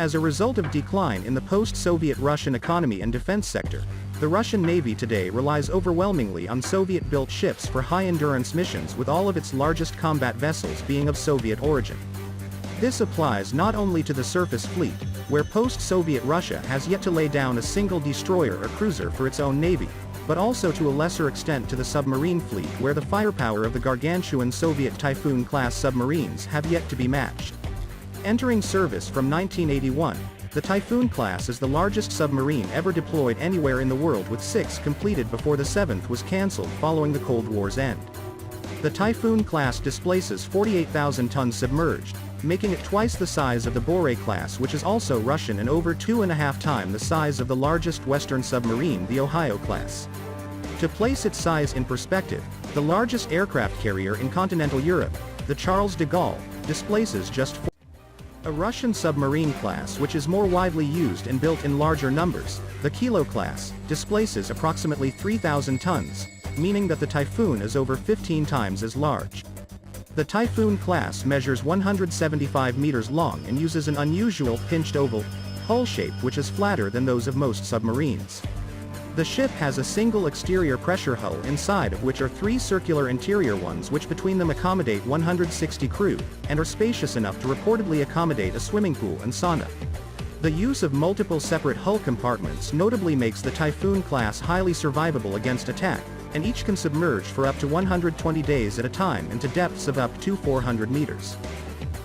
As a result of decline in the post-Soviet Russian economy and defense sector, the Russian Navy today relies overwhelmingly on Soviet-built ships for high-endurance missions, with all of its largest combat vessels being of Soviet origin. This applies not only to the surface fleet, where post-Soviet Russia has yet to lay down a single destroyer or cruiser for its own navy, but also to a lesser extent to the submarine fleet, where the firepower of the gargantuan Soviet Typhoon-class submarines have yet to be matched. Entering service from 1981, the Typhoon class is the largest submarine ever deployed anywhere in the world, with 6 completed before the 7th was cancelled following the Cold War's end. The Typhoon class displaces 48,000 tons submerged, making it twice the size of the Borei class, which is also Russian, and over 2.5 times the size of the largest Western submarine, the Ohio class. To place its size in perspective, the largest aircraft carrier in continental Europe, the Charles de Gaulle, displaces just 4. A Russian submarine class which is more widely used and built in larger numbers, the Kilo class, displaces approximately 3,000 tons, meaning that the Typhoon is over 15 times as large. The Typhoon class measures 175 meters long and uses an unusual pinched oval hull shape which is flatter than those of most submarines. The ship has a single exterior pressure hull, inside of which are 3 circular interior ones which between them accommodate 160 crew, and are spacious enough to reportedly accommodate a swimming pool and sauna. The use of multiple separate hull compartments notably makes the Typhoon class highly survivable against attack, and each can submerge for up to 120 days at a time and to depths of up to 400 meters.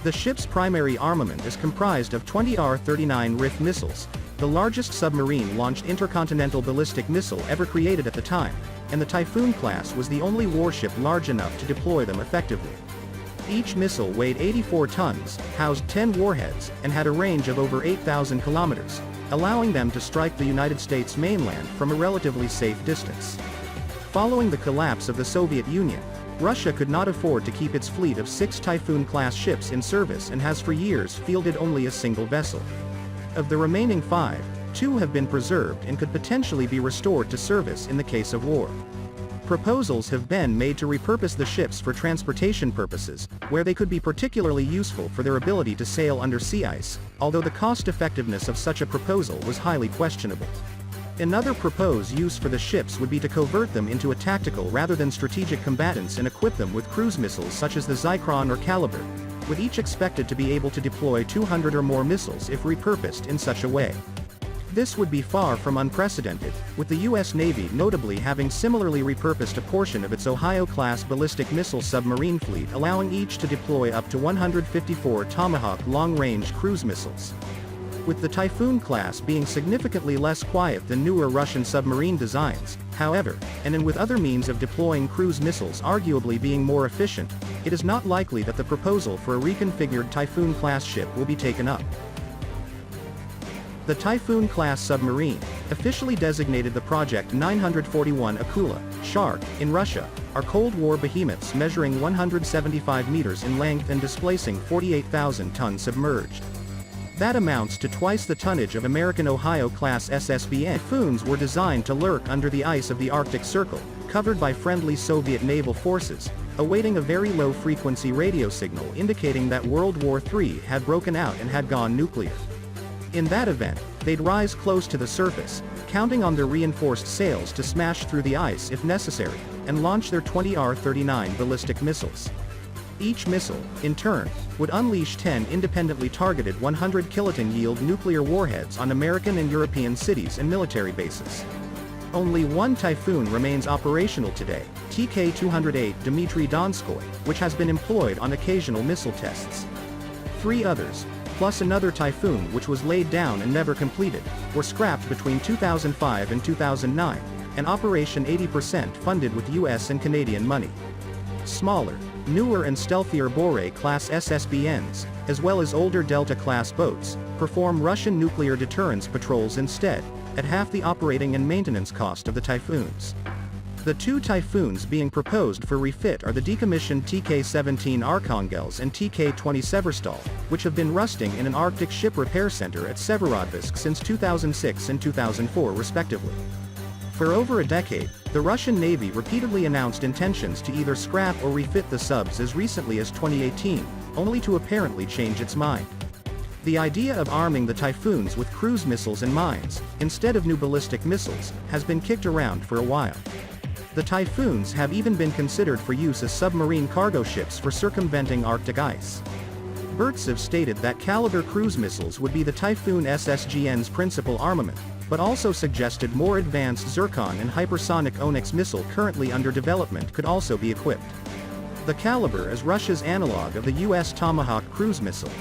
The ship's primary armament is comprised of 20 R-39 RIF missiles, the largest submarine-launched intercontinental ballistic missile ever created at the time, and the Typhoon class was the only warship large enough to deploy them effectively. Each missile weighed 84 tons, housed 10 warheads, and had a range of over 8,000 kilometers, allowing them to strike the United States mainland from a relatively safe distance. Following the collapse of the Soviet Union, Russia could not afford to keep its fleet of 6 Typhoon-class ships in service and has for years fielded only a single vessel. Of the remaining 5, 2 have been preserved and could potentially be restored to service in the case of war. Proposals have been made to repurpose the ships for transportation purposes, where they could be particularly useful for their ability to sail under sea ice, although the cost-effectiveness of such a proposal was highly questionable. Another proposed use for the ships would be to convert them into a tactical rather than strategic combatants and equip them with cruise missiles such as the Zyklon or Caliber, with each expected to be able to deploy 200 or more missiles if repurposed in such a way. This would be far from unprecedented, with the U.S. Navy notably having similarly repurposed a portion of its Ohio-class ballistic missile submarine fleet, allowing each to deploy up to 154 Tomahawk long-range cruise missiles. With the Typhoon class being significantly less quiet than newer Russian submarine designs, however, and with other means of deploying cruise missiles arguably being more efficient, it is not likely that the proposal for a reconfigured Typhoon-class ship will be taken up. The Typhoon-class submarine, officially designated the Project 941 Akula, Shark, in Russia, are Cold War behemoths measuring 175 meters in length and displacing 48,000 tons submerged. That amounts to twice the tonnage of American Ohio-class SSBN. Typhoons were designed to lurk under the ice of the Arctic Circle, covered by friendly Soviet naval forces, awaiting a very low-frequency radio signal indicating that World War III had broken out and had gone nuclear. In that event, they'd rise close to the surface, counting on their reinforced sails to smash through the ice if necessary, and launch their 20 R-39 ballistic missiles. Each missile, in turn, would unleash 10 independently targeted 100 kiloton yield nuclear warheads on American and European cities and military bases. Only one Typhoon remains operational today, TK-208 Dmitry Donskoy, which has been employed on occasional missile tests. 3 others, plus another Typhoon which was laid down and never completed, were scrapped between 2005 and 2009, an operation 80% funded with US and Canadian money. Smaller, newer and stealthier Borei-class SSBNs, as well as older Delta-class boats, perform Russian nuclear deterrence patrols instead, at half the operating and maintenance cost of the Typhoons. The 2 Typhoons being proposed for refit are the decommissioned TK-17 Arkhangels and TK-20 Severstal, which have been rusting in an Arctic ship repair center at Severodvinsk since 2006 and 2004 respectively. For over a decade, the Russian Navy repeatedly announced intentions to either scrap or refit the subs as recently as 2018, only to apparently change its mind. The idea of arming the Typhoons with cruise missiles and mines, instead of new ballistic missiles, has been kicked around for a while. The Typhoons have even been considered for use as submarine cargo ships for circumventing Arctic ice. Burtsev stated that Caliber cruise missiles would be the Typhoon SSGN's principal armament, but also suggested more advanced Zircon and hypersonic Onyx missile currently under development could also be equipped. The Caliber is Russia's analog of the US Tomahawk cruise missile.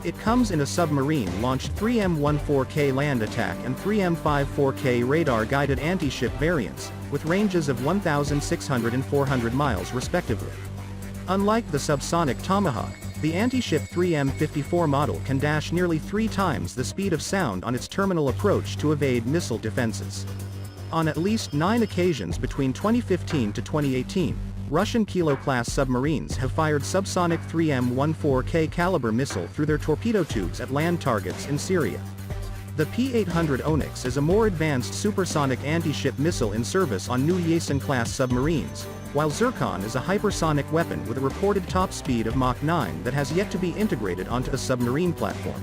It comes in a submarine-launched 3M-14K land attack and 3M-54K radar-guided anti-ship variants, with ranges of 1,600 and 400 miles respectively. Unlike the subsonic Tomahawk, the anti-ship 3M-54 model can dash nearly 3 times the speed of sound on its terminal approach to evade missile defenses. On at least 9 occasions between 2015 to 2018, Russian Kilo-class submarines have fired subsonic 3M-14K caliber missile through their torpedo tubes at land targets in Syria. The P-800 Onyx is a more advanced supersonic anti-ship missile in service on new Yasen-class submarines, while Zircon is a hypersonic weapon with a reported top speed of Mach 9 that has yet to be integrated onto a submarine platform.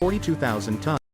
$42,000 tons.